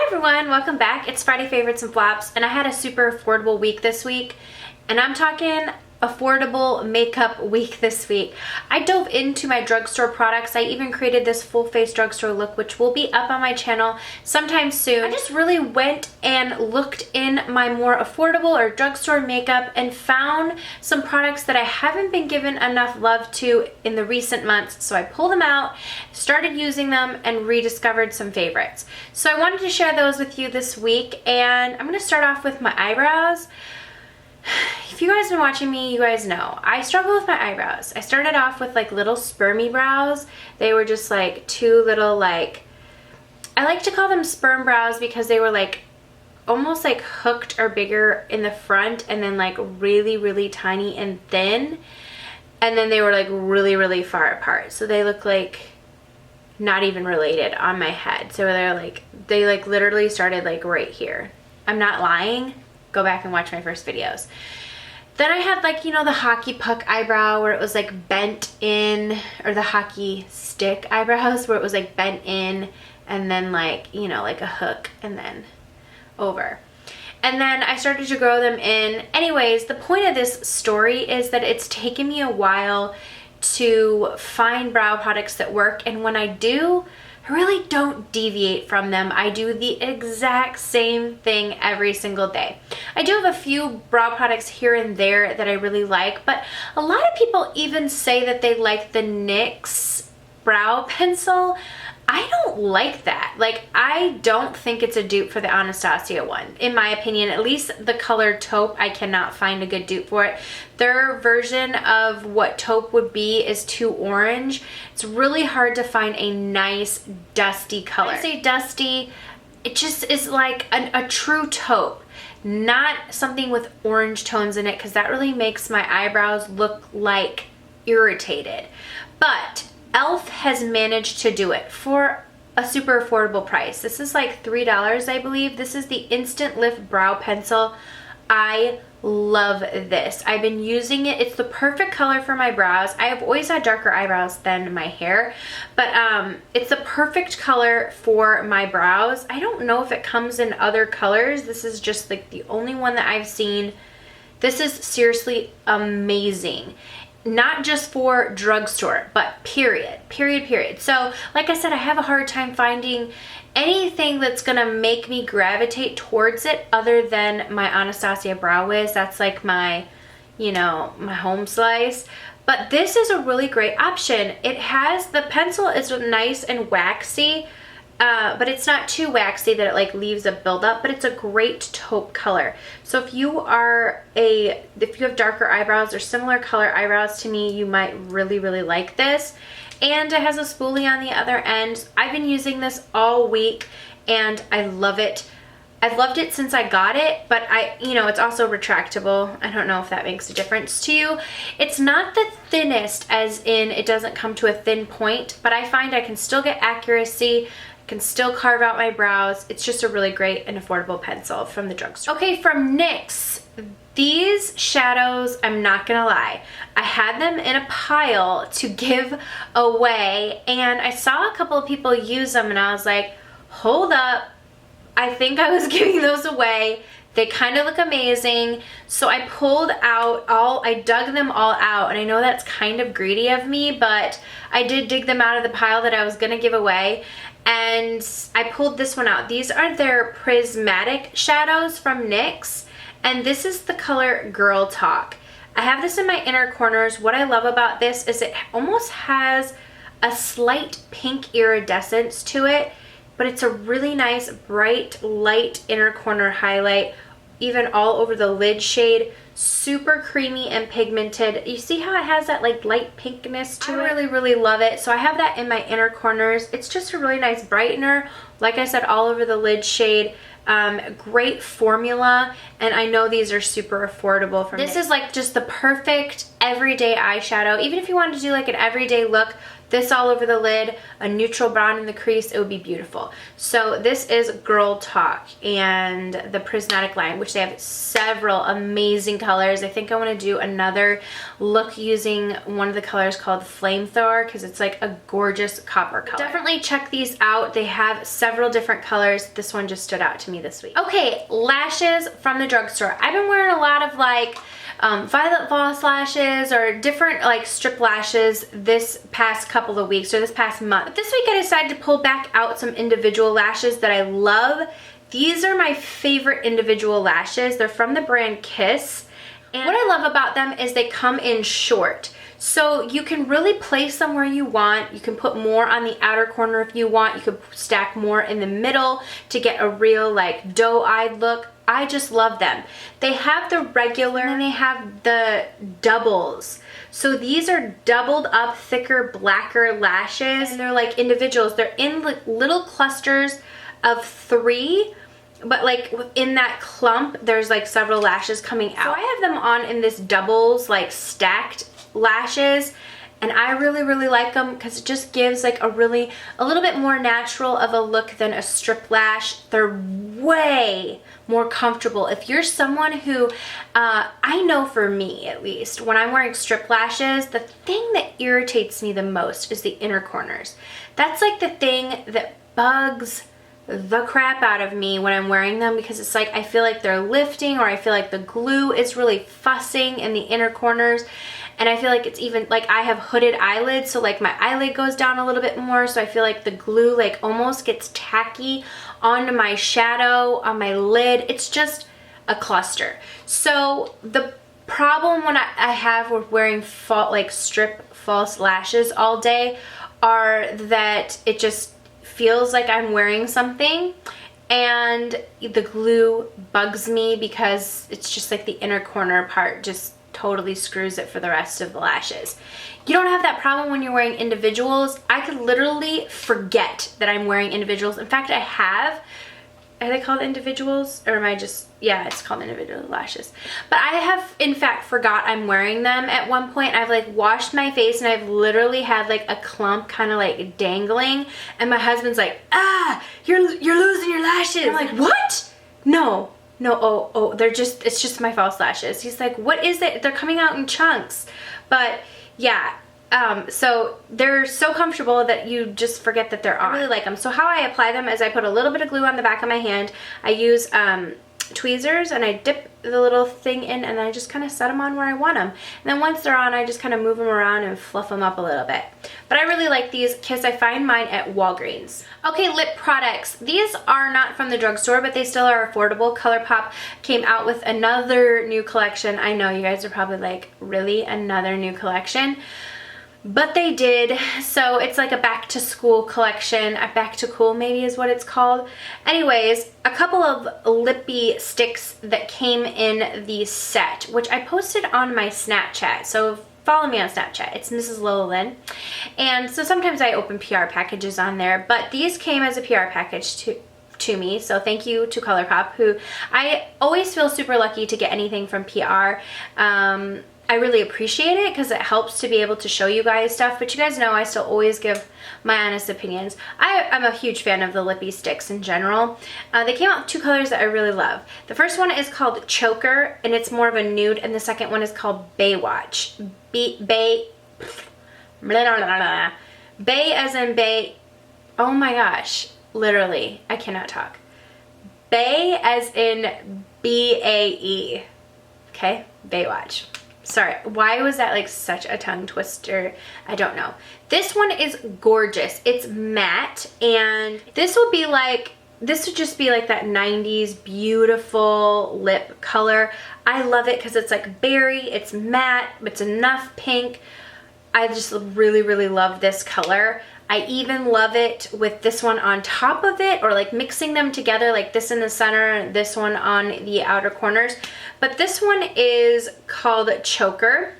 Hi everyone, welcome back. It's Friday Favorites and Flops, and I had a super affordable week this week, and I'm talking affordable makeup week this week. I dove into my drugstore products. I even created this full face drugstore look, which will be up on my channel sometime soon. I just really went and looked in my more affordable or drugstore makeup and found some products that I haven't been given enough love to in the recent months. So I pulled them out, started using them, and rediscovered some favorites. So I wanted to share those with you this week, and I'm going to start off with my eyebrows. If you guys have been watching me, you guys know I struggle with my eyebrows. I started off with like little spermy brows. They were just like two little, like, I like to call them sperm brows because they were like almost like hooked or bigger in the front and then like really tiny and thin, and then they were like really far apart, so they look like not even related on my head. So they literally started like right here. I'm not lying. Go back and watch my first videos. Then I had like, you know, the hockey puck eyebrow where it was like bent in, or the hockey stick eyebrows where it was like bent in and then like, you know, like a hook and then over. And then I started to grow them in. Anyways, the point of this story is that it's taken me a while to find brow products that work, and when I do, I really don't deviate from them. I do the exact same thing every single day. I do have a few brow products here and there that I really like, but a lot of people even say that they like the NYX brow pencil. I don't like that. Like, I don't think it's a dupe for the Anastasia one. In my opinion, at least the color taupe, I cannot find a good dupe for it. Their version of what taupe would be is too orange. It's really hard to find a nice dusty color. When I say dusty, it just is like a true taupe, not something with orange tones in it, because that really makes my eyebrows look like irritated. But e.l.f. has managed to do it for a super affordable price. This is like $3, I believe. This is the Instant Lift Brow Pencil. I love this. I've been using it. It's the perfect color for my brows. I have always had darker eyebrows than my hair, but it's the perfect color for my brows. I don't know if it comes in other colors. This is just like the only one that I've seen. This is seriously amazing. Not just for drugstore, but period. So like I said, I have a hard time finding anything that's gonna make me gravitate towards it other than my Anastasia Brow Wiz. That's like my, you know, my home slice. But this is a really great option. It has, the pencil is nice and waxy, but it's not too waxy that it like leaves a buildup, but it's a great taupe color. So if you have darker eyebrows or similar color eyebrows to me, you might really like this. And it has a spoolie on the other end. I've been using this all week and I love it. I've loved it since I got it, but it's also retractable. I don't know if that makes a difference to you. It's not the thinnest, as in it doesn't come to a thin point, but I find I can still get accuracy, can still carve out my brows. It's just a really great and affordable pencil from the drugstore. Okay, from NYX, these shadows, I'm not gonna lie, I had them in a pile to give away, and I saw a couple of people use them and I was like, hold up, I think I was giving those away. They kind of look amazing. So I pulled out I dug them all out, and I know that's kind of greedy of me, but I did dig them out of the pile that I was gonna give away. And I pulled this one out. These are their prismatic shadows from NYX, and this is the color Girl Talk. I have this in my inner corners. What I love about this is it almost has a slight pink iridescence to it, but it's a really nice bright light inner corner highlight, even all over the lid shade. Super creamy and pigmented. You see how it has that like light pinkness to it? I really love it. So I have that in my inner corners. It's just a really nice brightener. Like I said, all over the lid shade. Great formula, and I know these are super affordable for me. This is like just the perfect everyday eyeshadow. Even if you wanted to do like an everyday look, this all over the lid, a neutral brown in the crease, it would be beautiful. So this is Girl Talk and the prismatic line, which they have several amazing colors. I think I want to do another look using one of the colors called Flamethrower because it's like a gorgeous copper color. Definitely check these out. They have several different colors. This one just stood out to me this week. Okay, lashes from the drugstore. I've been wearing a lot of like violet false lashes or different like strip lashes this past couple of weeks or this past month. But this week I decided to pull back out some individual lashes that I love. These are my favorite individual lashes. They're from the brand Kiss. And what I love about them is they come in short. So you can really place them where you want. You can put more on the outer corner if you want. You could stack more in the middle to get a real like doe-eyed look. I just love them. They have the regular and they have the doubles. So these are doubled up, thicker, blacker lashes. And they're like individuals. They're in like little clusters of 3, but like in that clump, there's like several lashes coming out. So I have them on in this doubles, like stacked lashes. And I really, really like them because it just gives like a little bit more natural of a look than a strip lash. They're way more comfortable. If you're someone who, I know for me at least, when I'm wearing strip lashes, the thing that irritates me the most is the inner corners. That's like the thing that bugs the crap out of me when I'm wearing them because it's like I feel like they're lifting or I feel like the glue is really fussing in the inner corners. And I feel like it's even like I have hooded eyelids, so like my eyelid goes down a little bit more, so I feel like the glue like almost gets tacky onto my shadow, on my lid. It's just a cluster. So the problem when I have with wearing like strip false lashes all day are that it just feels like I'm wearing something and the glue bugs me because it's just like the inner corner part just totally screws it for the rest of the lashes. You don't have that problem when you're wearing individuals. I could literally forget that I'm wearing individuals. In fact, I have. Are they called individuals? Or am I just, yeah, it's called individual lashes. But I have, in fact, forgot I'm wearing them at one point. I've like washed my face and I've literally had like a clump kind of like dangling. And my husband's like, you're losing your lashes. I'm like, what? No, it's just my false lashes. He's like, what is it? They're coming out in chunks. But yeah, so they're so comfortable that you just forget that they're on. I really like them. So how I apply them is I put a little bit of glue on the back of my hand. I use tweezers and I dip the little thing in and I just kind of set them on where I want them. And then once they're on, I just kind of move them around and fluff them up a little bit. But I really like these because I find mine at Walgreens. Okay, lip products. These are not from the drugstore, but they still are affordable. ColourPop came out with another new collection. I know you guys are probably like, really? Another new collection? But they did. So it's like a back to school collection. A back to cool maybe is what it's called. Anyways, a couple of lippy sticks that came in the set, which I posted on my Snapchat. So follow me on Snapchat. It's Mrslolalynn. And so sometimes I open PR packages on there, but these came as a PR package to me. So thank you to ColourPop, who I always feel super lucky to get anything from PR. I really appreciate it because it helps to be able to show you guys stuff, but you guys know I still always give my honest opinions. I'm a huge fan of the lippy sticks in general. They came out with 2 colors that I really love. The first one is called Choker, and it's more of a nude, and the second one is called Baywatch. Bay as in bay. Oh my gosh, literally, I cannot talk. Bay as in B-A-E. Okay, Baywatch. Sorry, why was that like such a tongue twister? I don't know. This one is gorgeous. It's matte, and this would just be like that 90s beautiful lip color. I love it because it's like berry, it's matte, it's enough pink. I just really, really love this color. I even love it with this one on top of it, or like mixing them together, like this in the center and this one on the outer corners. But this one is called Choker,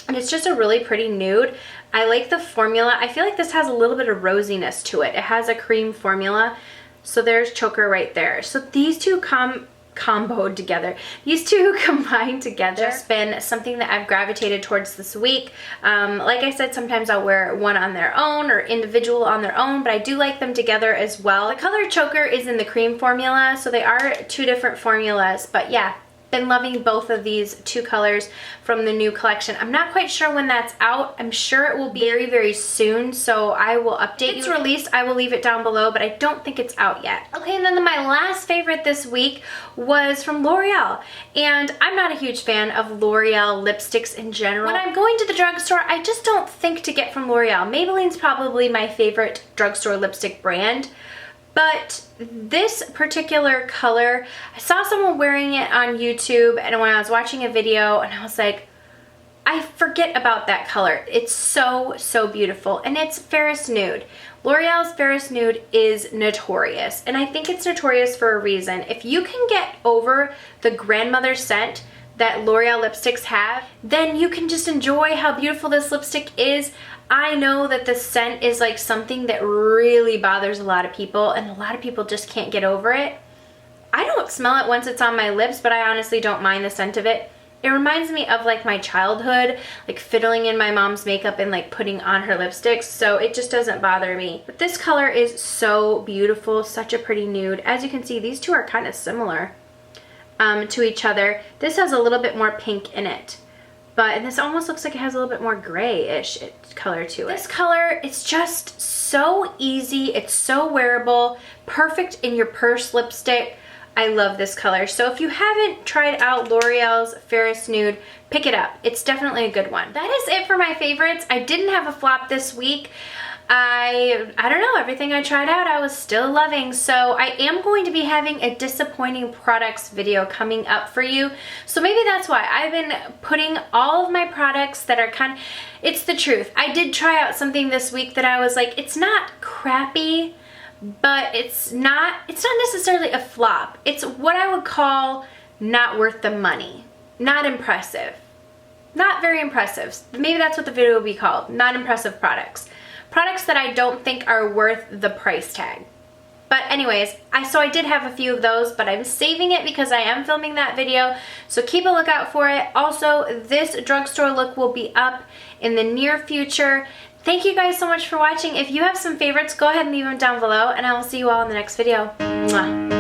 and it's just a really pretty nude. I like the formula. I feel like this has a little bit of rosiness to it. It has a cream formula. So there's Choker right there. So these two comboed together. These two combined together. Just been something that I've gravitated towards this week. Like I said, sometimes I'll wear one on their own or individual on their own, but I do like them together as well. The color Choker is in the cream formula, so they are 2 different formulas, but yeah, been loving both of these two colors from the new collection. I'm not quite sure when that's out. I'm sure it will be very, very soon, so I will update you. If it's released, I will leave it down below, but I don't think it's out yet. Okay, and then my last favorite this week was from L'Oreal, and I'm not a huge fan of L'Oreal lipsticks in general. When I'm going to the drugstore, I just don't think to get from L'Oreal. Maybelline's probably my favorite drugstore lipstick brand, but this particular color, I saw someone wearing it on YouTube, and when I was watching a video, and I was like, I forget about that color. It's so, so beautiful, and it's Fairest Nude. L'Oreal's Fairest Nude is notorious, and I think it's notorious for a reason. If you can get over the grandmother scent that L'Oreal lipsticks have, then you can just enjoy how beautiful this lipstick is. I know that the scent is like something that really bothers a lot of people, and a lot of people just can't get over it. I don't smell it once it's on my lips, but I honestly don't mind the scent of it. It reminds me of like my childhood, like fiddling in my mom's makeup and like putting on her lipsticks, so it just doesn't bother me. But this color is so beautiful, such a pretty nude. As you can see, these two are kind of similar to each other. This has a little bit more pink in it, and this almost looks like it has a little bit more grayish color to it. This color, it's just so easy. It's so wearable, perfect in your purse lipstick. I love this color. So if you haven't tried out L'Oreal's Fairest Nude, pick it up. It's definitely a good one. That is it for my favorites. I didn't have a flop this week. I don't know, everything I tried out I was still loving, so I am going to be having a disappointing products video coming up for you. So maybe that's why I've been putting all of my products that are it's the truth. I did try out something this week that I was like, it's not crappy, but it's not necessarily a flop. It's what I would call not worth the money. Not impressive. Not very impressive. Maybe that's what the video will be called. Not impressive products. Products that I don't think are worth the price tag. But anyways, so I did have a few of those, but I'm saving it because I am filming that video, so keep a lookout for it. Also, this drugstore look will be up in the near future. Thank you guys so much for watching. If you have some favorites, go ahead and leave them down below, and I will see you all in the next video. Mwah.